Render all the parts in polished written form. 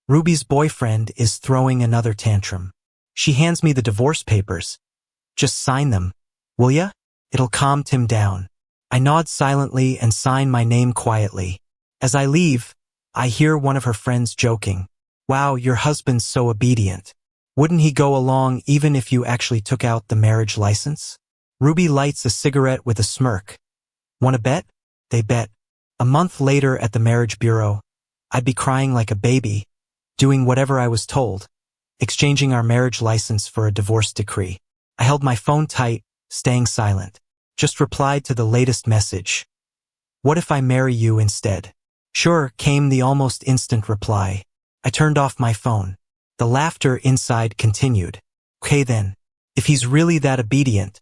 Ruby's boyfriend is throwing another tantrum. She hands me the divorce papers. Just sign them, will ya? It'll calm Tim down. I nod silently and sign my name quietly. As I leave, I hear one of her friends joking. Wow, your husband's so obedient. Wouldn't he go along even if you actually took out the marriage license? Ruby lights a cigarette with a smirk. Wanna bet? They bet. A month later at the marriage bureau, I'd be crying like a baby, doing whatever I was told, exchanging our marriage license for a divorce decree. I held my phone tight, staying silent. Just replied to the latest message. What if I marry you instead? Sure, came the almost instant reply. I turned off my phone. The laughter inside continued. Okay then, if he's really that obedient,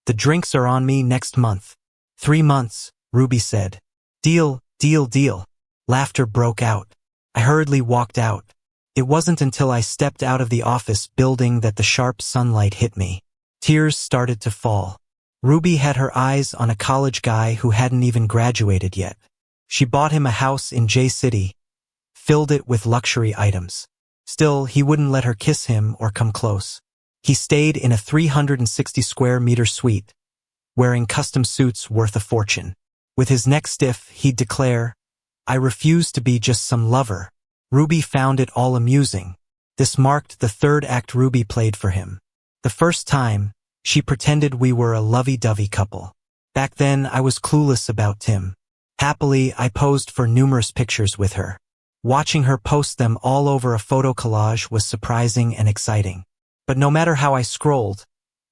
the drinks are on me next month. 3 months, Ruby said. Deal, deal, deal. Laughter broke out. I hurriedly walked out. It wasn't until I stepped out of the office building that the sharp sunlight hit me. Tears started to fall. Ruby had her eyes on a college guy who hadn't even graduated yet. She bought him a house in J-City, filled it with luxury items. Still, he wouldn't let her kiss him or come close. He stayed in a 360 square meter suite, wearing custom suits worth a fortune. With his neck stiff, he'd declare, I refuse to be just some lover. Ruby found it all amusing. This marked the third act Ruby played for him. The first time, she pretended we were a lovey-dovey couple. Back then, I was clueless about Tim. Happily, I posed for numerous pictures with her. Watching her post them all over a photo collage was surprising and exciting. But no matter how I scrolled,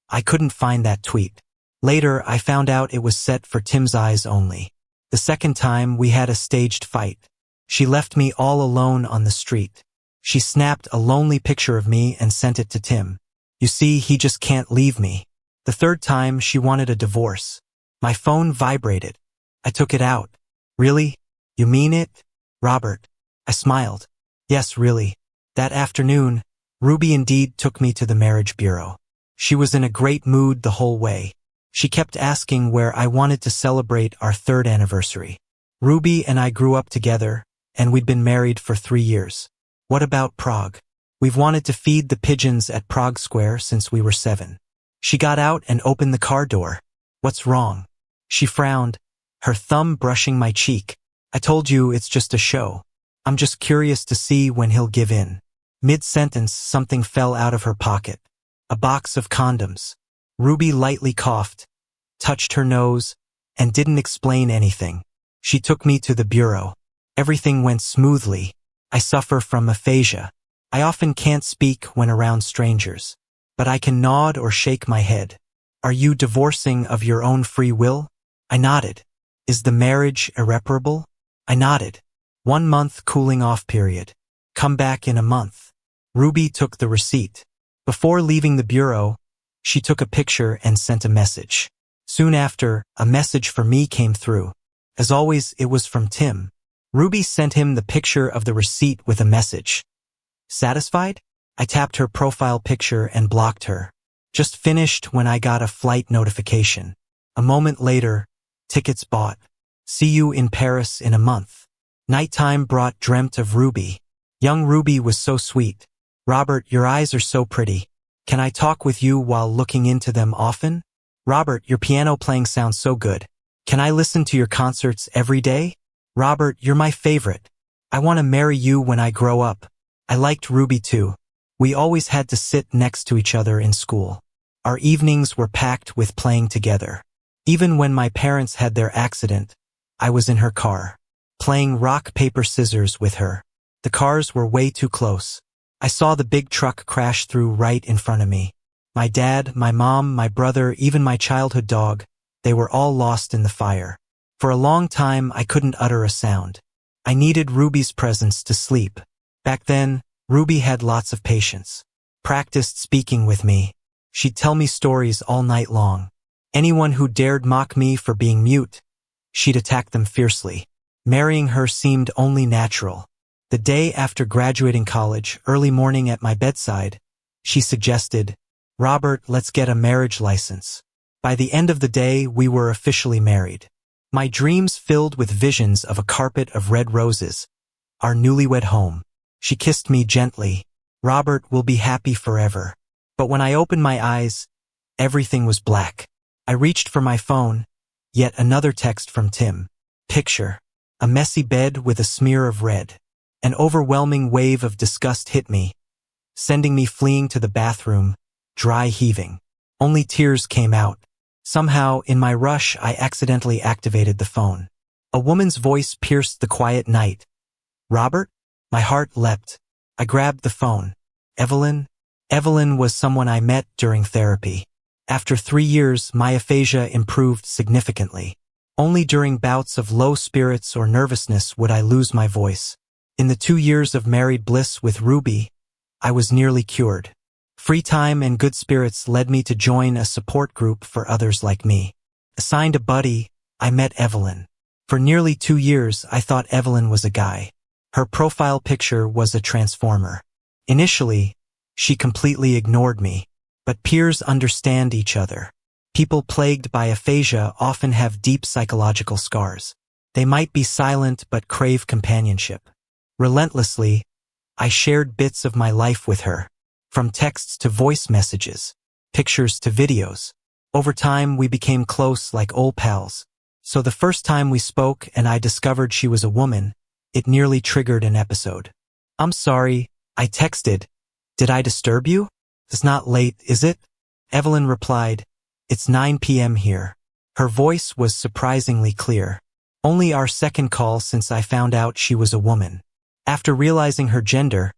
I couldn't find that tweet. Later, I found out it was set for Tim's eyes only. The second time, we had a staged fight. She left me all alone on the street. She snapped a lonely picture of me and sent it to Tim. You see, he just can't leave me. The third time, she wanted a divorce. My phone vibrated. I took it out. Really? You mean it? Robert. I smiled. Yes, really. That afternoon, Ruby indeed took me to the marriage bureau. She was in a great mood the whole way. She kept asking where I wanted to celebrate our 3rd anniversary. Ruby and I grew up together, and we'd been married for 3 years. What about Prague? We've wanted to feed the pigeons at Prague Square since we were 7. She got out and opened the car door. What's wrong? She frowned, her thumb brushing my cheek. I told you it's just a show. I'm just curious to see when he'll give in. Mid-sentence, something fell out of her pocket. A box of condoms. Ruby lightly coughed, touched her nose, and didn't explain anything. She took me to the bureau. Everything went smoothly. I suffer from aphasia. I often can't speak when around strangers, but I can nod or shake my head. Are you divorcing of your own free will? I nodded. Is the marriage irreparable? I nodded. 1 month cooling off period. Come back in a month. Ruby took the receipt. Before leaving the bureau, she took a picture and sent a message. Soon after, a message for me came through. As always, it was from Tim. Ruby sent him the picture of the receipt with a message. Satisfied? I tapped her profile picture and blocked her. Just finished when I got a flight notification. A moment later, tickets bought. See you in Paris in a month. Nighttime brought dreamt of Ruby. Young Ruby was so sweet. Robert, your eyes are so pretty. Can I talk with you while looking into them often? Robert, your piano playing sounds so good. Can I listen to your concerts every day? Robert, you're my favorite. I want to marry you when I grow up. I liked Ruby too. We always had to sit next to each other in school. Our evenings were packed with playing together. Even when my parents had their accident, I was in her car, playing rock, paper, scissors with her. The cars were way too close. I saw the big truck crash through right in front of me. My dad, my mom, my brother, even my childhood dog, they were all lost in the fire. For a long time, I couldn't utter a sound. I needed Ruby's presence to sleep. Back then, Ruby had lots of patience. Practiced speaking with me. She'd tell me stories all night long. Anyone who dared mock me for being mute, she'd attack them fiercely. Marrying her seemed only natural. The day after graduating college, early morning at my bedside, she suggested, Robert, let's get a marriage license. By the end of the day, we were officially married. My dreams filled with visions of a carpet of red roses, our newlywed home. She kissed me gently. Robert will be happy forever. But when I opened my eyes, everything was black. I reached for my phone. Yet another text from Tim. Picture. A messy bed with a smear of red. An overwhelming wave of disgust hit me, sending me fleeing to the bathroom, dry heaving. Only tears came out. Somehow, in my rush, I accidentally activated the phone. A woman's voice pierced the quiet night. Robert? My heart leapt. I grabbed the phone. Evelyn? Evelyn was someone I met during therapy. After 3 years, my aphasia improved significantly. Only during bouts of low spirits or nervousness would I lose my voice. In the 2 years of married bliss with Ruby, I was nearly cured. Free time and good spirits led me to join a support group for others like me. Assigned a buddy, I met Evelyn. For nearly 2 years, I thought Evelyn was a guy. Her profile picture was a transformer. Initially, she completely ignored me. But peers understand each other. People plagued by aphasia often have deep psychological scars. They might be silent but crave companionship. Relentlessly, I shared bits of my life with her. From texts to voice messages, pictures to videos. Over time, we became close like old pals. So the first time we spoke and I discovered she was a woman, it nearly triggered an episode. I'm sorry, I texted. Did I disturb you? It's not late, is it? Evelyn replied, It's 9 p.m. here. Her voice was surprisingly clear. Only our second call since I found out she was a woman. After realizing her gender,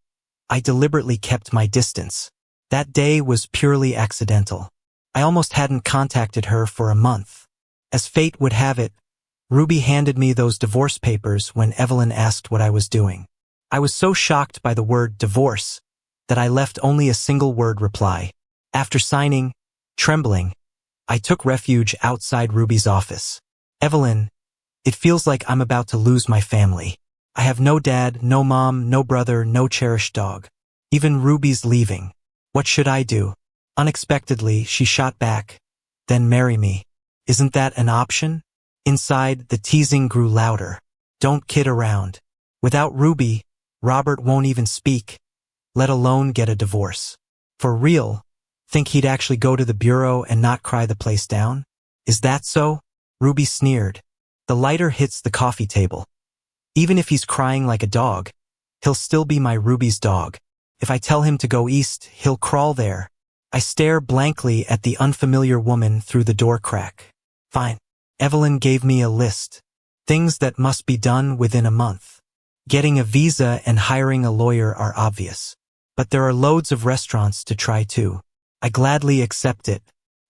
I deliberately kept my distance. That day was purely accidental. I almost hadn't contacted her for a month. As fate would have it, Ruby handed me those divorce papers when Evelyn asked what I was doing. I was so shocked by the word divorce that I left only a single word reply. After signing, trembling, I took refuge outside Ruby's office. Evelyn, it feels like I'm about to lose my family. I have no dad, no mom, no brother, no cherished dog. Even Ruby's leaving. What should I do? Unexpectedly, she shot back. Then marry me. Isn't that an option? Inside, the teasing grew louder. Don't kid around. Without Ruby, Robert won't even speak, let alone get a divorce. For real? Think he'd actually go to the bureau and not cry the place down? Is that so? Ruby sneered. The lighter hits the coffee table. Even if he's crying like a dog, he'll still be my Ruby's dog. If I tell him to go east, he'll crawl there. I stare blankly at the unfamiliar woman through the door crack. Fine. Evelyn gave me a list. Things that must be done within a month. Getting a visa and hiring a lawyer are obvious. But there are loads of restaurants to try too. I gladly accept it.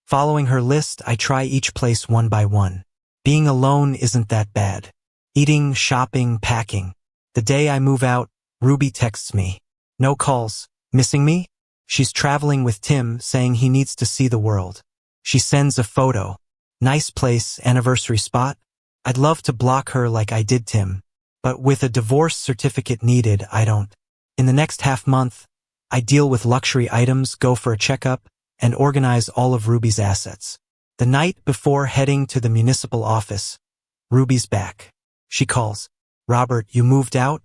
Following her list, I try each place one by one. Being alone isn't that bad. Eating, shopping, packing. The day I move out, Ruby texts me. No calls. Missing me? She's traveling with Tim, saying he needs to see the world. She sends a photo. Nice place, anniversary spot. I'd love to block her like I did Tim. But with a divorce certificate needed, I don't. In the next half month, I deal with luxury items, go for a checkup, and organize all of Ruby's assets. The night before heading to the municipal office, Ruby's back. She calls. Robert, you moved out?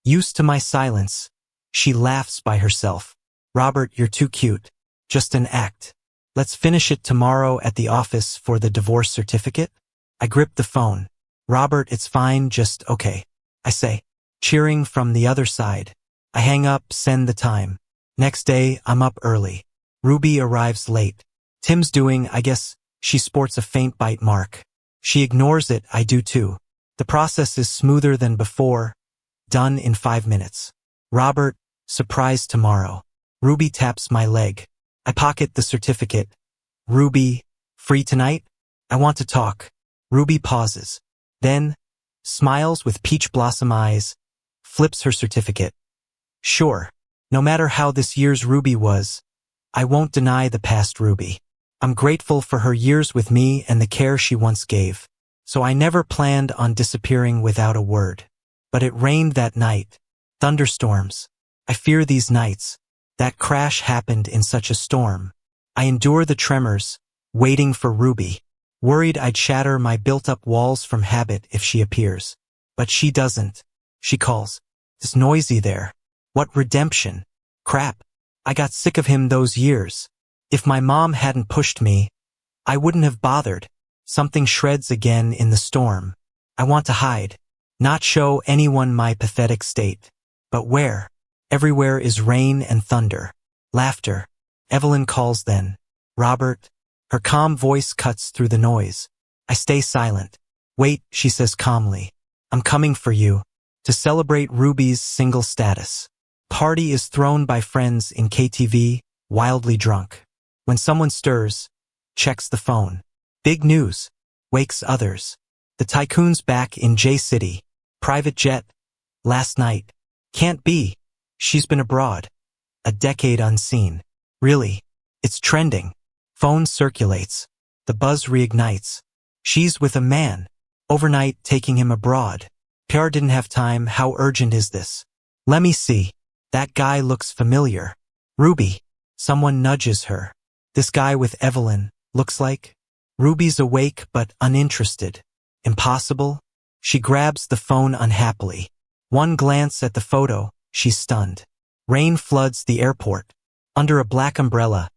Used to my silence, she laughs by herself. Robert, you're too cute. Just an act. Let's finish it tomorrow at the office for the divorce certificate? I grip the phone. Robert, it's fine, just okay. I say, cheering from the other side. I hang up, send the time. Next day, I'm up early. Ruby arrives late. Tim's doing, I guess, she sports a faint bite mark. She ignores it, I do too. The process is smoother than before. Done in 5 minutes. Robert, surprise tomorrow. Ruby taps my leg. I pocket the certificate. Ruby, free tonight? I want to talk. Ruby pauses. Then, smiles with peach blossom eyes, flips her certificate. Sure. No matter how this year's Ruby was, I won't deny the past Ruby. I'm grateful for her years with me and the care she once gave. So I never planned on disappearing without a word. But it rained that night. Thunderstorms. I fear these nights. That crash happened in such a storm. I endure the tremors, waiting for Ruby. Worried I'd shatter my built-up walls from habit if she appears. But she doesn't. She calls. It's noisy there. What redemption? Crap. I got sick of him those years. If my mom hadn't pushed me, I wouldn't have bothered. Something shreds again in the storm. I want to hide. Not show anyone my pathetic state. But where? Everywhere is rain and thunder. Laughter. Evelyn calls then. Robert. Her calm voice cuts through the noise. I stay silent. Wait, she says calmly. I'm coming for you. To celebrate Ruby's single status. Party is thrown by friends in KTV, wildly drunk. When someone stirs, checks the phone. Big news. Wakes others. The tycoon's back in J-City. Private jet. Last night. Can't be. She's been abroad. A decade unseen. Really. It's trending. Phone circulates. The buzz reignites. She's with a man. Overnight taking him abroad. PR didn't have time. How urgent is this? Let me see. That guy looks familiar. Ruby. Someone nudges her. This guy with Evelyn, looks like? Ruby's awake but uninterested. Impossible? She grabs the phone unhappily. One glance at the photo, she's stunned. Rain floods the airport. Under a black umbrella,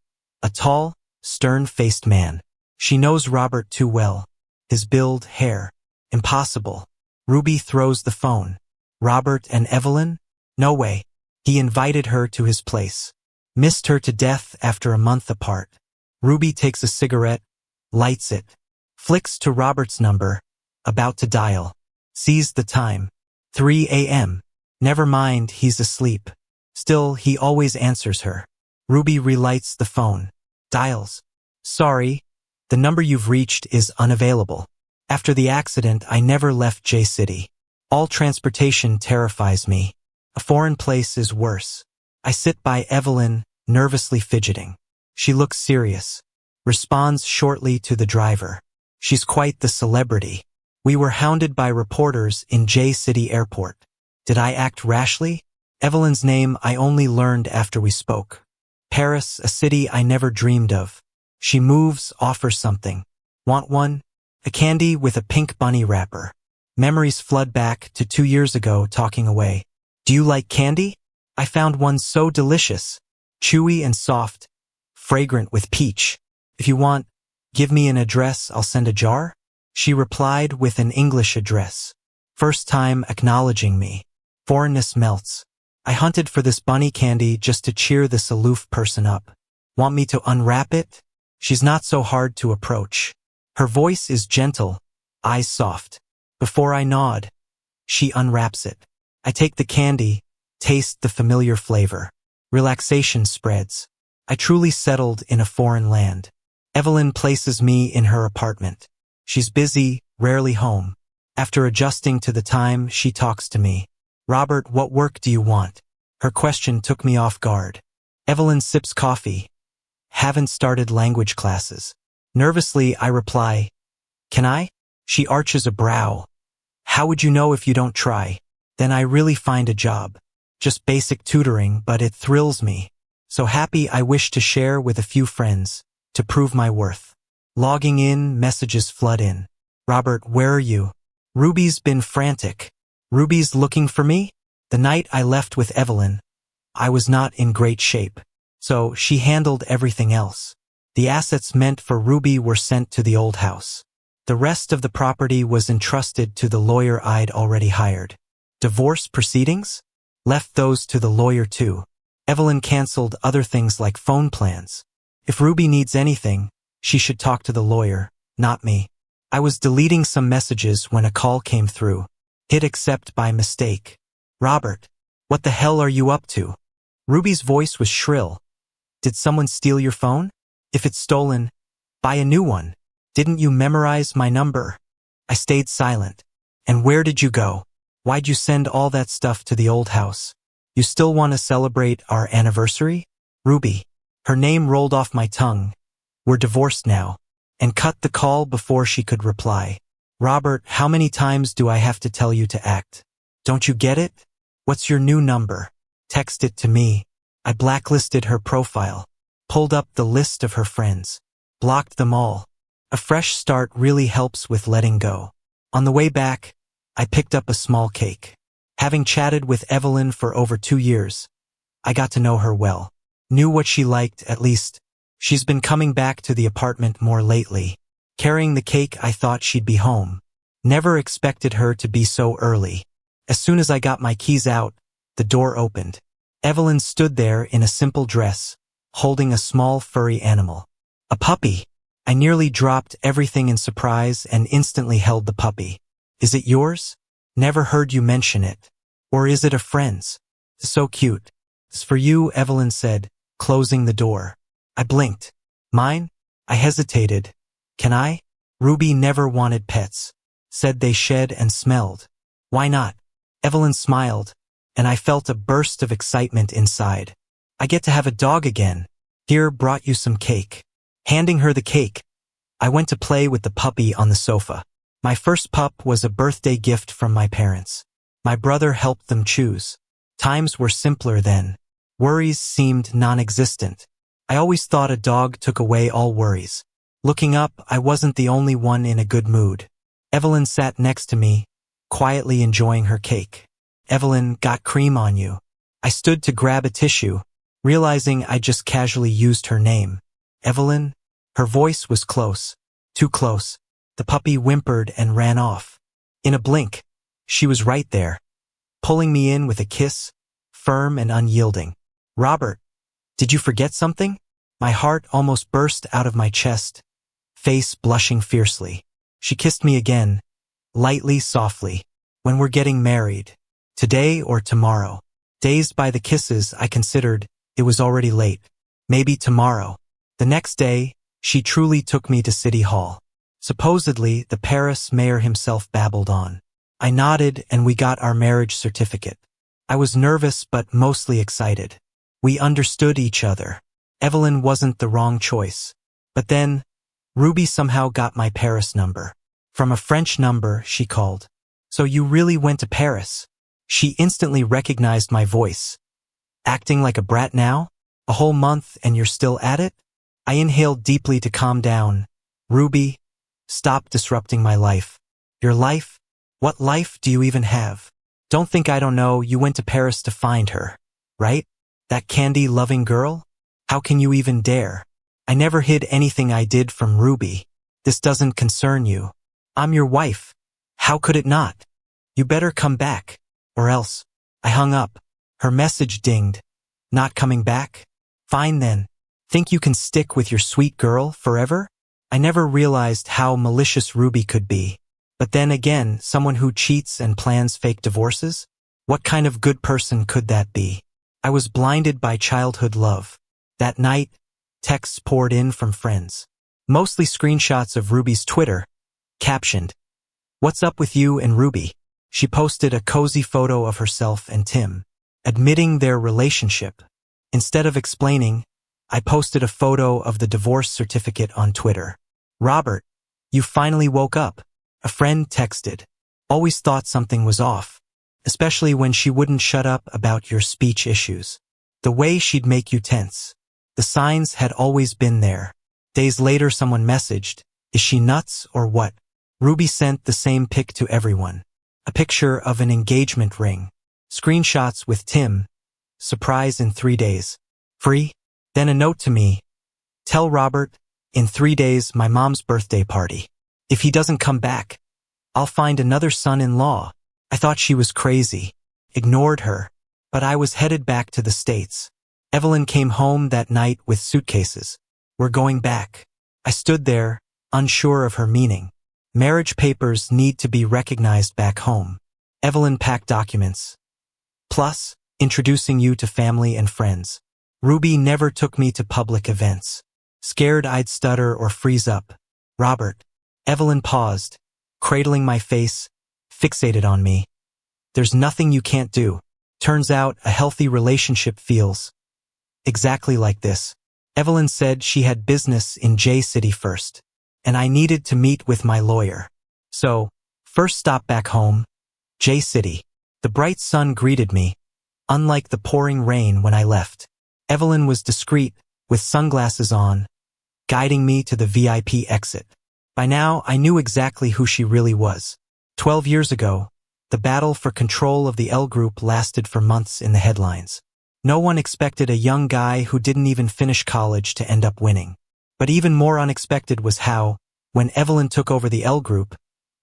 a tall, stern-faced man. She knows Robert too well. His build, hair. Impossible. Ruby throws the phone. Robert and Evelyn? No way. He invited her to his place. Missed her to death after a month apart. Ruby takes a cigarette, lights it. Flicks to Robert's number, about to dial. Sees the time. 3 a.m. Never mind, he's asleep. Still, he always answers her. Ruby relights the phone. Dials. Sorry, the number you've reached is unavailable. After the accident, I never left J-City. All transportation terrifies me. A foreign place is worse. I sit by Evelyn, nervously fidgeting. She looks serious. Responds shortly to the driver. She's quite the celebrity. We were hounded by reporters in J-City Airport. Did I act rashly? Evelyn's name I only learned after we spoke. Paris, a city I never dreamed of. She moves, offers something. Want one? A candy with a pink bunny wrapper. Memories flood back to 2 years ago, talking away. Do you like candy? I found one so delicious. Chewy and soft. Fragrant with peach. If you want, give me an address, I'll send a jar. She replied with an English address. First time acknowledging me. Foreignness melts. I hunted for this bunny candy just to cheer this aloof person up. Want me to unwrap it? She's not so hard to approach. Her voice is gentle, eyes soft. Before I nod, she unwraps it. I take the candy, taste the familiar flavor. Relaxation spreads. I truly settled in a foreign land. Evelyn places me in her apartment. She's busy, rarely home. After adjusting to the time, she talks to me. Robert, what work do you want? Her question took me off guard. Evelyn sips coffee. Haven't started language classes. Nervously, I reply, Can I? She arches a brow. How would you know if you don't try? Then I really find a job. Just basic tutoring, but it thrills me. So happy I wish to share with a few friends, to prove my worth. Logging in, messages flood in. Robert, where are you? Ruby's been frantic. Ruby's looking for me? The night I left with Evelyn, I was not in great shape. So she handled everything else. The assets meant for Ruby were sent to the old house. The rest of the property was entrusted to the lawyer I'd already hired. Divorce proceedings? Left those to the lawyer too. Evelyn canceled other things like phone plans. If Ruby needs anything, she should talk to the lawyer, not me. I was deleting some messages when a call came through. Hit accept by mistake. Robert, what the hell are you up to? Ruby's voice was shrill. Did someone steal your phone? If it's stolen, buy a new one. Didn't you memorize my number? I stayed silent. And where did you go? Why'd you send all that stuff to the old house? You still want to celebrate our anniversary? Ruby. Her name rolled off my tongue. We're divorced now. And cut the call before she could reply. Robert, how many times do I have to tell you to act? Don't you get it? What's your new number? Text it to me. I blacklisted her profile. Pulled up the list of her friends. Blocked them all. A fresh start really helps with letting go. On the way back, I picked up a small cake. Having chatted with Evelyn for over 2 years, I got to know her well. Knew what she liked, at least. She's been coming back to the apartment more lately. Carrying the cake, I thought she'd be home. Never expected her to be so early. As soon as I got my keys out, the door opened. Evelyn stood there in a simple dress, holding a small furry animal. A puppy. I nearly dropped everything in surprise and instantly held the puppy. Is it yours? Never heard you mention it. Or is it a friend's? So cute. It's for you, Evelyn said, closing the door. I blinked. Mine? I hesitated. Can I? Ruby never wanted pets. Said they shed and smelled. Why not? Evelyn smiled, and I felt a burst of excitement inside. I get to have a dog again. Here, brought you some cake. Handing her the cake, I went to play with the puppy on the sofa. My first pup was a birthday gift from my parents. My brother helped them choose. Times were simpler then. Worries seemed non-existent. I always thought a dog took away all worries. Looking up, I wasn't the only one in a good mood. Evelyn sat next to me, quietly enjoying her cake. Evelyn, got cream on you. I stood to grab a tissue, realizing I just casually used her name. Evelyn? Her voice was close. Too close. The puppy whimpered and ran off. In a blink, she was right there, pulling me in with a kiss, firm and unyielding. Robert, did you forget something? My heart almost burst out of my chest, face blushing fiercely. She kissed me again, lightly, softly. When we're getting married. Today or tomorrow. Dazed by the kisses, I considered it was already late. Maybe tomorrow. The next day, she truly took me to City Hall. Supposedly, the Paris mayor himself babbled on. I nodded and we got our marriage certificate. I was nervous but mostly excited. We understood each other. Evelyn wasn't the wrong choice. But then, Ruby somehow got my Paris number. From a French number, she called. So you really went to Paris? She instantly recognized my voice. Acting like a brat now? A whole month and you're still at it? I inhaled deeply to calm down. Ruby, stop disrupting my life. Your life? What life do you even have? Don't think I don't know you went to Paris to find her, right? That candy-loving girl? How can you even dare? I never hid anything I did from Ruby. This doesn't concern you. I'm your wife. How could it not? You better come back, or else. I hung up. Her message dinged. Not coming back? Fine then. Think you can stick with your sweet girl forever? I never realized how malicious Ruby could be. But then again, someone who cheats and plans fake divorces? What kind of good person could that be? I was blinded by childhood love. That night, texts poured in from friends. Mostly screenshots of Ruby's Twitter, captioned, "What's up with you and Ruby?" She posted a cozy photo of herself and Tim, admitting their relationship. Instead of explaining, I posted a photo of the divorce certificate on Twitter. "Robert, you finally woke up," a friend texted. "Always thought something was off, especially when she wouldn't shut up about your speech issues. The way she'd make you tense. The signs had always been there." Days later, someone messaged, "Is she nuts or what?" Ruby sent the same pic to everyone. A picture of an engagement ring. Screenshots with Tim. Surprise in 3 days. Free? Then a note to me. "Tell Robert, in 3 days my mom's birthday party. If he doesn't come back, I'll find another son-in-law." I thought she was crazy. Ignored her. But I was headed back to the States. Evelyn came home that night with suitcases. "We're going back." I stood there, unsure of her meaning. Marriage papers need to be recognized back home. Evelyn packed documents. Plus, introducing you to family and friends. Ruby never took me to public events. Scared I'd stutter or freeze up. "Robert." Evelyn paused, cradling my face, fixated on me. "There's nothing you can't do." Turns out a healthy relationship feels exactly like this. Evelyn said she had business in J City first, and I needed to meet with my lawyer. So, first stop back home, J City. The bright sun greeted me, unlike the pouring rain when I left. Evelyn was discreet, with sunglasses on, guiding me to the VIP exit. By now, I knew exactly who she really was. 12 years ago, The battle for control of the L Group lasted for months in the headlines. No one expected a young guy who didn't even finish college to end up winning. But even more unexpected was how, when Evelyn took over the L Group,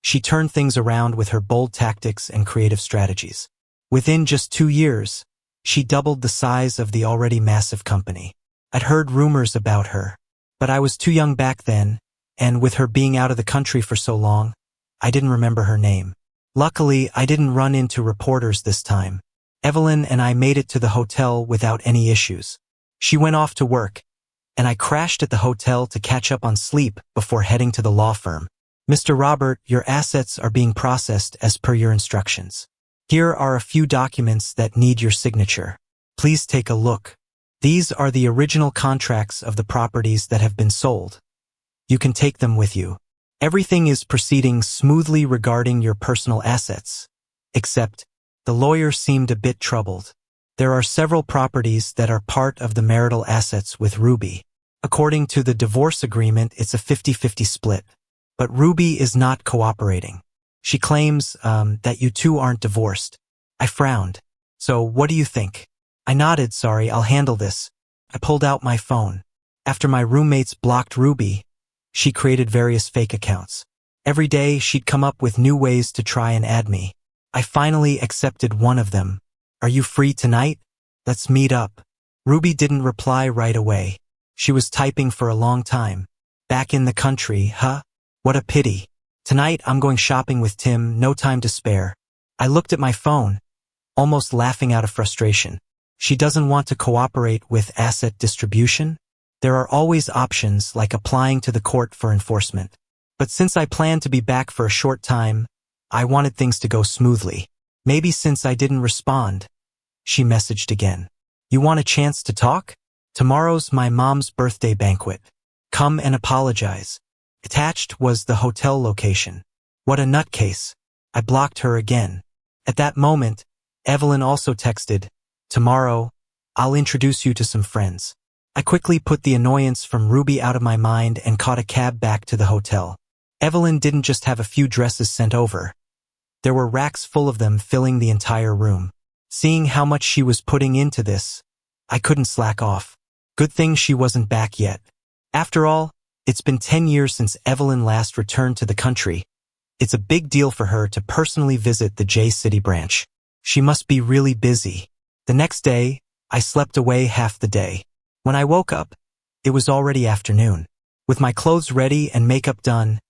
she turned things around with her bold tactics and creative strategies. Within just 2 years, she doubled the size of the already massive company. I'd heard rumors about her, but I was too young back then, and with her being out of the country for so long, I didn't remember her name. Luckily, I didn't run into reporters this time. Evelyn and I made it to the hotel without any issues. She went off to work, and I crashed at the hotel to catch up on sleep before heading to the law firm. Mr. Robert, your assets are being processed as per your instructions. Here are a few documents that need your signature. Please take a look. These are the original contracts of the properties that have been sold. You can take them with you. Everything is proceeding smoothly regarding your personal assets, except the lawyer seemed a bit troubled. There are several properties that are part of the marital assets with Ruby. According to the divorce agreement, it's a 50-50 split. But Ruby is not cooperating. She claims that you two aren't divorced. I frowned. So what do you think? I nodded, sorry, I'll handle this. I pulled out my phone. After my roommates blocked Ruby, she created various fake accounts. Every day, she'd come up with new ways to try and add me. I finally accepted one of them. Are you free tonight? Let's meet up. Ruby didn't reply right away. She was typing for a long time. Back in the country, huh? What a pity. Tonight I'm going shopping with Tim, no time to spare. I looked at my phone, almost laughing out of frustration. She doesn't want to cooperate with asset distribution? There are always options like applying to the court for enforcement. But since I planned to be back for a short time, I wanted things to go smoothly. Maybe since I didn't respond. She messaged again. You want a chance to talk? Tomorrow's my mom's birthday banquet. Come and apologize. Attached was the hotel location. What a nutcase. I blocked her again. At that moment, Evelyn also texted, tomorrow, I'll introduce you to some friends. I quickly put the annoyance from Ruby out of my mind and caught a cab back to the hotel. Evelyn didn't just have a few dresses sent over. There were racks full of them filling the entire room. Seeing how much she was putting into this, I couldn't slack off. Good thing she wasn't back yet. After all, it's been 10 years since Evelyn last returned to the country. It's a big deal for her to personally visit the J-City branch. She must be really busy. The next day, I slept away half the day. When I woke up, it was already afternoon. With my clothes ready and makeup done,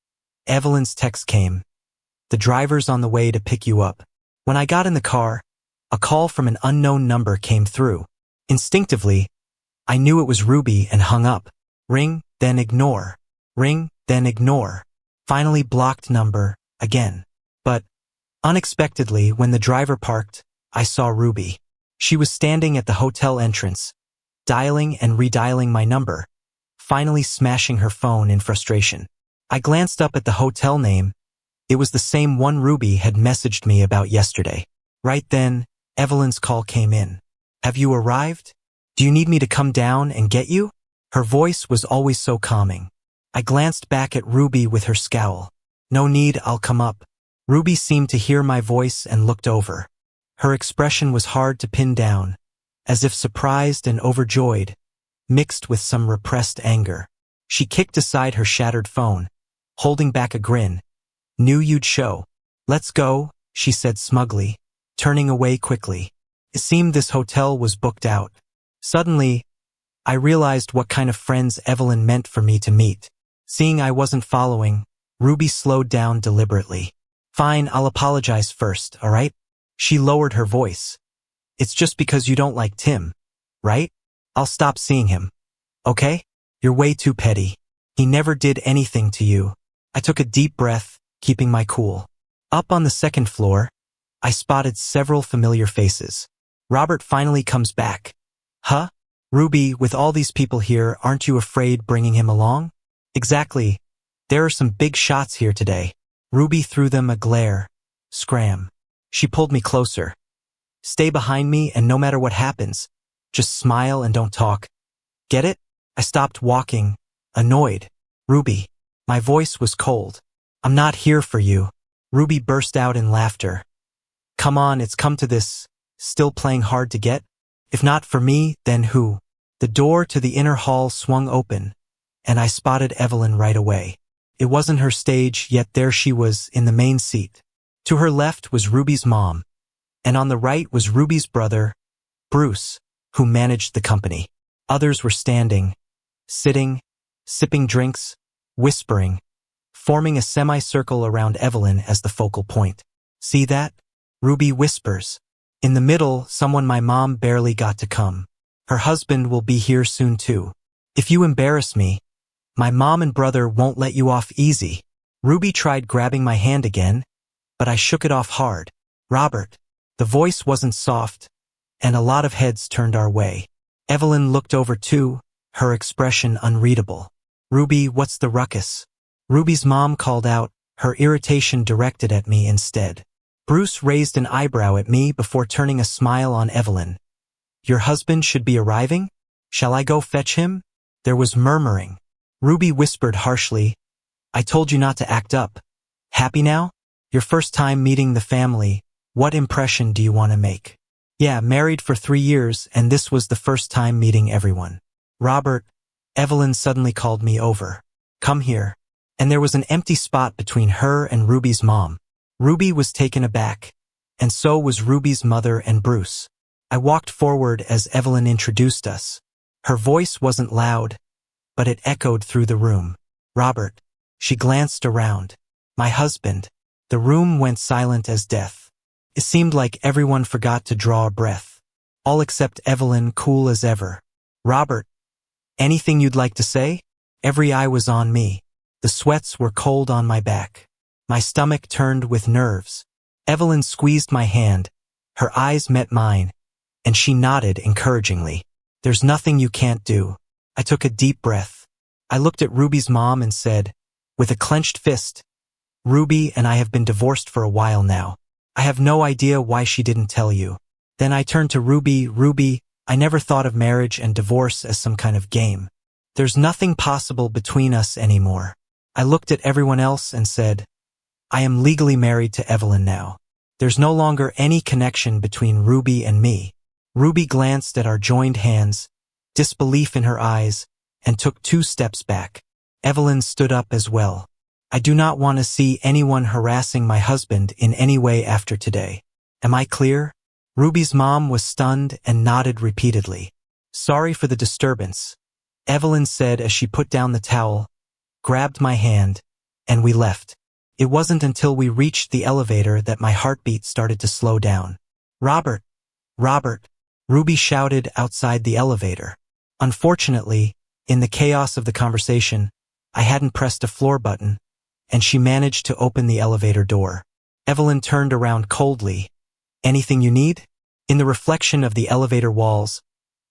Evelyn's text came. The driver's on the way to pick you up. When I got in the car, a call from an unknown number came through. Instinctively, I knew it was Ruby and hung up. Ring, then ignore. Ring, then ignore. Finally blocked number, again. But, unexpectedly, when the driver parked, I saw Ruby. She was standing at the hotel entrance, dialing and redialing my number, finally smashing her phone in frustration. I glanced up at the hotel name. It was the same one Ruby had messaged me about yesterday. Right then, Evelyn's call came in. Have you arrived? Do you need me to come down and get you? Her voice was always so calming. I glanced back at Ruby with her scowl. No need, I'll come up. Ruby seemed to hear my voice and looked over. Her expression was hard to pin down, as if surprised and overjoyed, mixed with some repressed anger. She kicked aside her shattered phone, holding back a grin. Knew you'd show. Let's go, she said smugly, turning away quickly. It seemed this hotel was booked out. Suddenly, I realized what kind of friends Evelyn meant for me to meet. Seeing I wasn't following, Ruby slowed down deliberately. Fine, I'll apologize first, all right? She lowered her voice. It's just because you don't like Tim, right? I'll stop seeing him. Okay? You're way too petty. He never did anything to you. I took a deep breath, keeping my cool. Up on the second floor, I spotted several familiar faces. Robert finally comes back. Huh? Ruby, with all these people here, aren't you afraid bringing him along? Exactly. There are some big shots here today. Ruby threw them a glare. Scram. She pulled me closer. Stay behind me and no matter what happens, just smile and don't talk. Get it? I stopped walking, annoyed. Ruby. My voice was cold. I'm not here for you. Ruby burst out in laughter. Come on, it's come to this. Still playing hard to get? If not for me, then who? The door to the inner hall swung open, and I spotted Evelyn right away. It wasn't her stage, yet there she was in the main seat. To her left was Ruby's mom, and on the right was Ruby's brother, Bruce, who managed the company. Others were standing, sitting, sipping drinks, whispering, forming a semicircle around Evelyn as the focal point. See that? Ruby whispers. In the middle, someone my mom barely got to come. Her husband will be here soon too. If you embarrass me, my mom and brother won't let you off easy. Ruby tried grabbing my hand again, but I shook it off hard. Robert. The voice wasn't soft, and a lot of heads turned our way. Evelyn looked over too, her expression unreadable. Ruby, what's the ruckus? Ruby's mom called out, her irritation directed at me instead. Bruce raised an eyebrow at me before turning a smile on Evelyn. Your husband should be arriving? Shall I go fetch him? There was murmuring. Ruby whispered harshly, I told you not to act up. Happy now? Your first time meeting the family, what impression do you want to make? Yeah, married for 3 years, and this was the first time meeting everyone. Robert, Evelyn suddenly called me over. Come here. And there was an empty spot between her and Ruby's mom. Ruby was taken aback, and so was Ruby's mother and Bruce. I walked forward as Evelyn introduced us. Her voice wasn't loud, but it echoed through the room. Robert. She glanced around. My husband. The room went silent as death. It seemed like everyone forgot to draw a breath. All except Evelyn, cool as ever. Robert. Anything you'd like to say? Every eye was on me. The sweats were cold on my back. My stomach turned with nerves. Evelyn squeezed my hand. Her eyes met mine, and she nodded encouragingly. There's nothing you can't do. I took a deep breath. I looked at Ruby's mom and said, with a clenched fist, Ruby and I have been divorced for a while now. I have no idea why she didn't tell you. Then I turned to Ruby. Ruby, I never thought of marriage and divorce as some kind of game. There's nothing possible between us anymore. I looked at everyone else and said, I am legally married to Evelyn now. There's no longer any connection between Ruby and me. Ruby glanced at our joined hands, disbelief in her eyes, and took 2 steps back. Evelyn stood up as well. I do not want to see anyone harassing my husband in any way after today. Am I clear? Ruby's mom was stunned and nodded repeatedly. Sorry for the disturbance, Evelyn said as she put down the towel, grabbed my hand, and we left. It wasn't until we reached the elevator that my heartbeat started to slow down. Robert! Robert! Ruby shouted outside the elevator. Unfortunately, in the chaos of the conversation, I hadn't pressed a floor button, and she managed to open the elevator door. Evelyn turned around coldly. Anything you need? In the reflection of the elevator walls,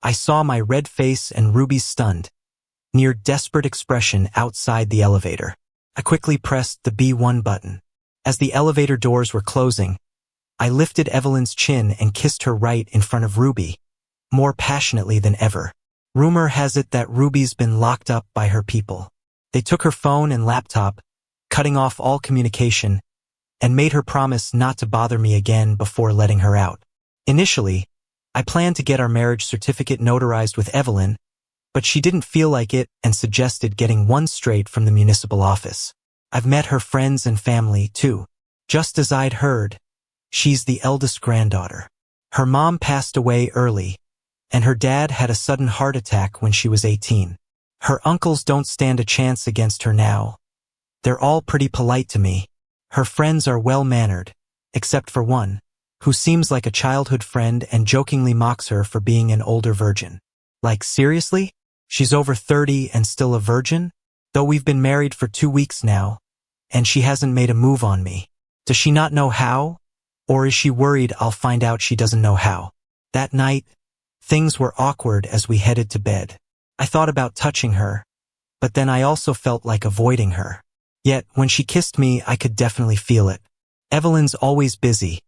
I saw my red face and Ruby's stunned, near desperate expression outside the elevator. I quickly pressed the B1 button. As the elevator doors were closing, I lifted Evelyn's chin and kissed her right in front of Ruby, more passionately than ever. Rumor has it that Ruby's been locked up by her people. They took her phone and laptop, cutting off all communication, and made her promise not to bother me again before letting her out. Initially, I planned to get our marriage certificate notarized with Evelyn, but she didn't feel like it and suggested getting one straight from the municipal office. I've met her friends and family, too. Just as I'd heard, she's the eldest granddaughter. Her mom passed away early, and her dad had a sudden heart attack when she was 18. Her uncles don't stand a chance against her now. They're all pretty polite to me. Her friends are well-mannered, except for one, who seems like a childhood friend and jokingly mocks her for being an older virgin. Like, seriously? She's over 30 and still a virgin? Though we've been married for 2 weeks now, and she hasn't made a move on me. Does she not know how? Or is she worried I'll find out she doesn't know how? That night, things were awkward as we headed to bed. I thought about touching her, but then I also felt like avoiding her. Yet, when she kissed me, I could definitely feel it. Evelyn's always busy.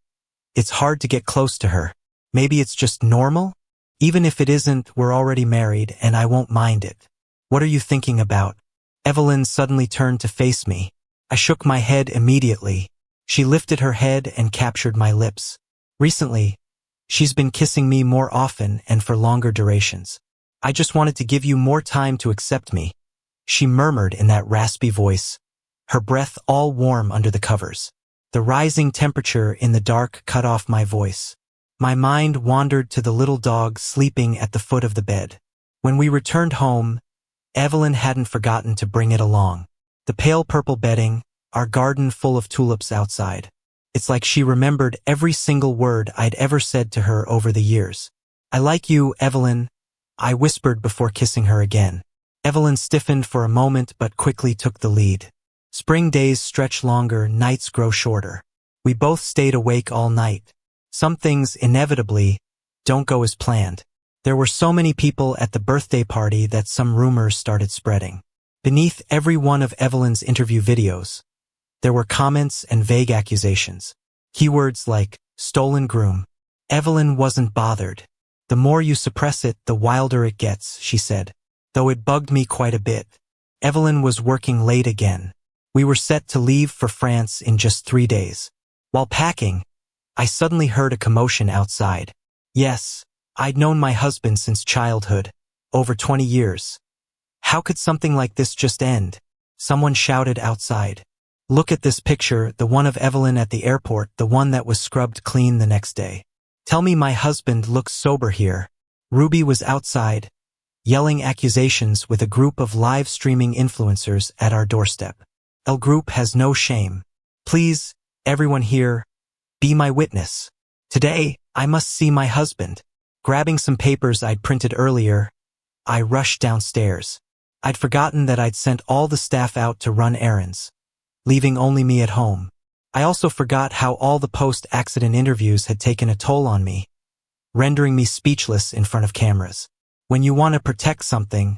It's hard to get close to her. Maybe it's just normal? Even if it isn't, we're already married, and I won't mind it. What are you thinking about? Evelyn suddenly turned to face me. I shook my head immediately. She lifted her head and captured my lips. Recently, she's been kissing me more often and for longer durations. I just wanted to give you more time to accept me, she murmured in that raspy voice, her breath all warm under the covers. The rising temperature in the dark cut off my voice. My mind wandered to the little dog sleeping at the foot of the bed. When we returned home, Evelyn hadn't forgotten to bring it along. The pale purple bedding, our garden full of tulips outside. It's like she remembered every single word I'd ever said to her over the years. I like you, Evelyn, I whispered before kissing her again. Evelyn stiffened for a moment but quickly took the lead. Spring days stretch longer, nights grow shorter. We both stayed awake all night. Some things, inevitably, don't go as planned. There were so many people at the birthday party that some rumors started spreading. Beneath every one of Evelyn's interview videos, there were comments and vague accusations. Keywords like, stolen groom. Evelyn wasn't bothered. The more you suppress it, the wilder it gets, she said. Though it bugged me quite a bit. Evelyn was working late again. We were set to leave for France in just 3 days. While packing, I suddenly heard a commotion outside. Yes, I'd known my husband since childhood, over 20 years. How could something like this just end? Someone shouted outside. Look at this picture, the one of Evelyn at the airport, the one that was scrubbed clean the next day. Tell me my husband looks sober here. Ruby was outside, yelling accusations with a group of live streaming influencers at our doorstep. El Group has no shame. Please, everyone here, be my witness. Today, I must see my husband. Grabbing some papers I'd printed earlier, I rushed downstairs. I'd forgotten that I'd sent all the staff out to run errands, leaving only me at home. I also forgot how all the post-accident interviews had taken a toll on me, rendering me speechless in front of cameras. When you want to protect something,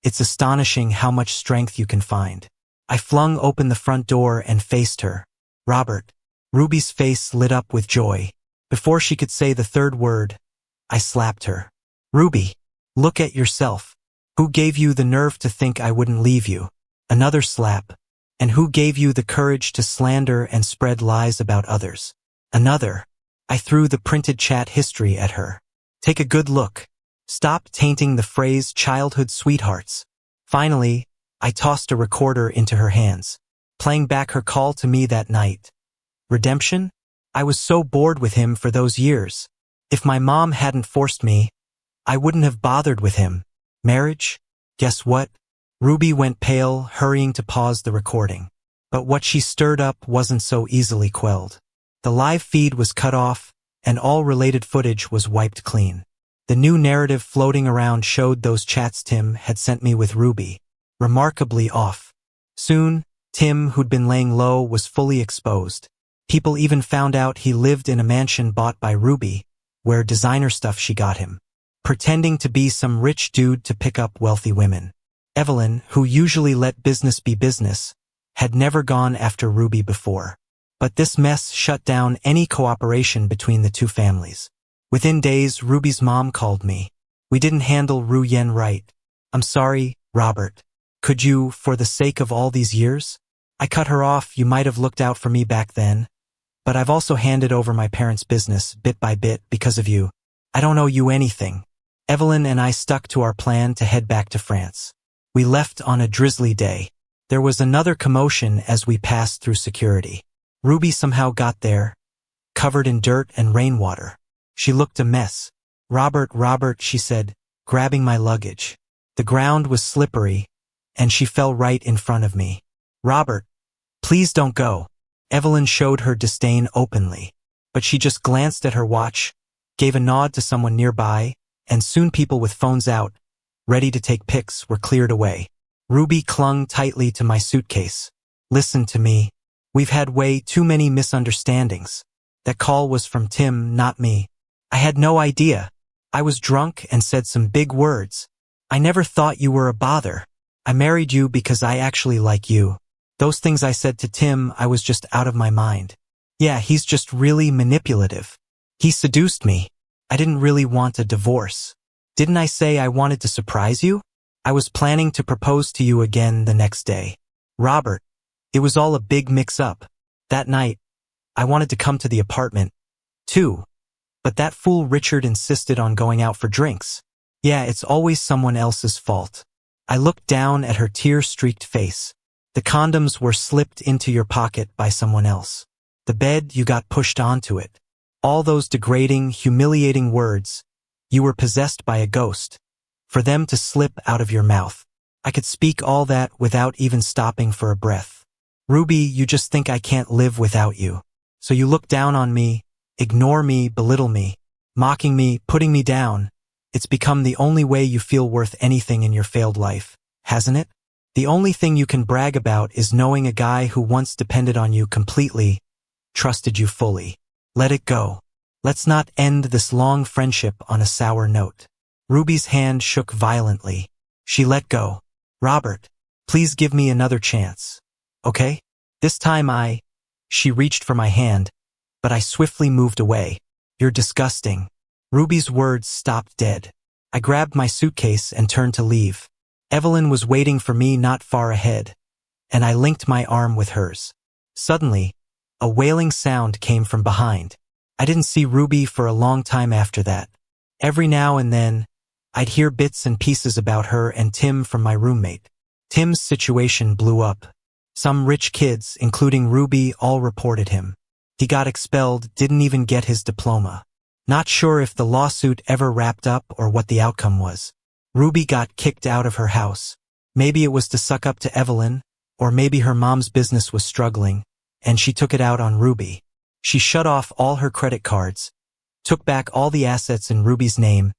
it's astonishing how much strength you can find. I flung open the front door and faced her. Robert. Ruby's face lit up with joy. Before she could say the third word, I slapped her. Ruby, look at yourself. Who gave you the nerve to think I wouldn't leave you? Another slap. And who gave you the courage to slander and spread lies about others? Another. I threw the printed chat history at her. Take a good look. Stop tainting the phrase childhood sweethearts. Finally, I tossed a recorder into her hands, playing back her call to me that night. Redemption? I was so bored with him for those years. If my mom hadn't forced me, I wouldn't have bothered with him. Marriage? Guess what? Ruby went pale, hurrying to pause the recording. But what she stirred up wasn't so easily quelled. The live feed was cut off, and all related footage was wiped clean. The new narrative floating around showed those chats Tim had sent me with Ruby, remarkably off. Soon, Tim, who'd been laying low, was fully exposed. People even found out he lived in a mansion bought by Ruby, where designer stuff she got him, pretending to be some rich dude to pick up wealthy women. Evelyn, who usually let business be business, had never gone after Ruby before. But this mess shut down any cooperation between the two families. Within days, Ruby's mom called me. We didn't handle Ru Yen right. I'm sorry, Robert. Could you, for the sake of all these years? I cut her off. You might have looked out for me back then. But I've also handed over my parents' business, bit by bit, because of you. I don't owe you anything. Evelyn and I stuck to our plan to head back to France. We left on a drizzly day. There was another commotion as we passed through security. Ruby somehow got there, covered in dirt and rainwater. She looked a mess. Robert, she said, grabbing my luggage. The ground was slippery, and she fell right in front of me. Robert, please don't go. Evelyn showed her disdain openly, but she just glanced at her watch, gave a nod to someone nearby, and soon people with phones out, ready to take pics, were cleared away. Ruby clung tightly to my suitcase. Listen to me. We've had way too many misunderstandings. That call was from Tim, not me. I had no idea. I was drunk and said some big words. I never thought you were a bother. I married you because I actually like you. Those things I said to Tim, I was just out of my mind. Yeah, he's just really manipulative. He seduced me. I didn't really want a divorce. Didn't I say I wanted to surprise you? I was planning to propose to you again the next day. Robert, it was all a big mix-up. That night, I wanted to come to the apartment, too, But that fool Richard insisted on going out for drinks. Yeah, it's always someone else's fault. I looked down at her tear-streaked face. The condoms were slipped into your pocket by someone else. The bed, you got pushed onto it. All those degrading, humiliating words. You were possessed by a ghost. For them to slip out of your mouth. I could speak all that without even stopping for a breath. Ruby, you just think I can't live without you. So you look down on me, ignore me, belittle me, mocking me, putting me down. It's become the only way you feel worth anything in your failed life, hasn't it? The only thing you can brag about is knowing a guy who once depended on you completely, trusted you fully. Let it go. Let's not end this long friendship on a sour note. Ruby's hand shook violently. She let go. Robert, please give me another chance. Okay? This time She reached for my hand, but I swiftly moved away. You're disgusting. Ruby's words stopped dead. I grabbed my suitcase and turned to leave. Evelyn was waiting for me not far ahead, and I linked my arm with hers. Suddenly, a wailing sound came from behind. I didn't see Ruby for a long time after that. Every now and then, I'd hear bits and pieces about her and Tim from my roommate. Tim's situation blew up. Some rich kids, including Ruby, all reported him. He got expelled, didn't even get his diploma. Not sure if the lawsuit ever wrapped up or what the outcome was. Ruby got kicked out of her house. Maybe it was to suck up to Evelyn, or maybe her mom's business was struggling, and she took it out on Ruby. She shut off all her credit cards, took back all the assets in Ruby's name,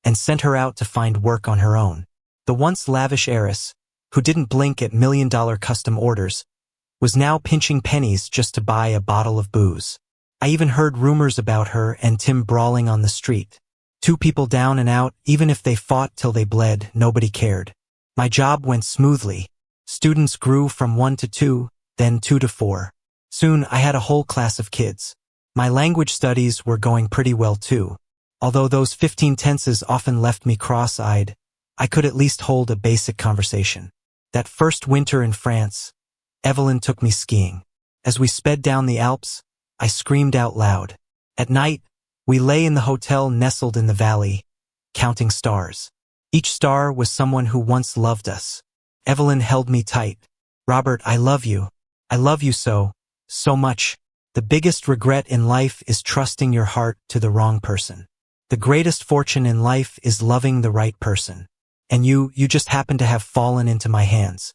and sent her out to find work on her own. The once lavish heiress, who didn't blink at million-dollar custom orders, was now pinching pennies just to buy a bottle of booze. I even heard rumors about her and Tim brawling on the street. Two people down and out, even if they fought till they bled, nobody cared. My job went smoothly. Students grew from 1 to 2, then 2 to 4. Soon I had a whole class of kids. My language studies were going pretty well too. Although those 15 tenses often left me cross-eyed, I could at least hold a basic conversation. That first winter in France, Evelyn took me skiing. As we sped down the Alps, I screamed out loud. At night, we lay in the hotel nestled in the valley, counting stars. Each star was someone who once loved us. Evelyn held me tight. Robert, I love you. I love you so much. The biggest regret in life is trusting your heart to the wrong person. The greatest fortune in life is loving the right person. And you just happen to have fallen into my hands.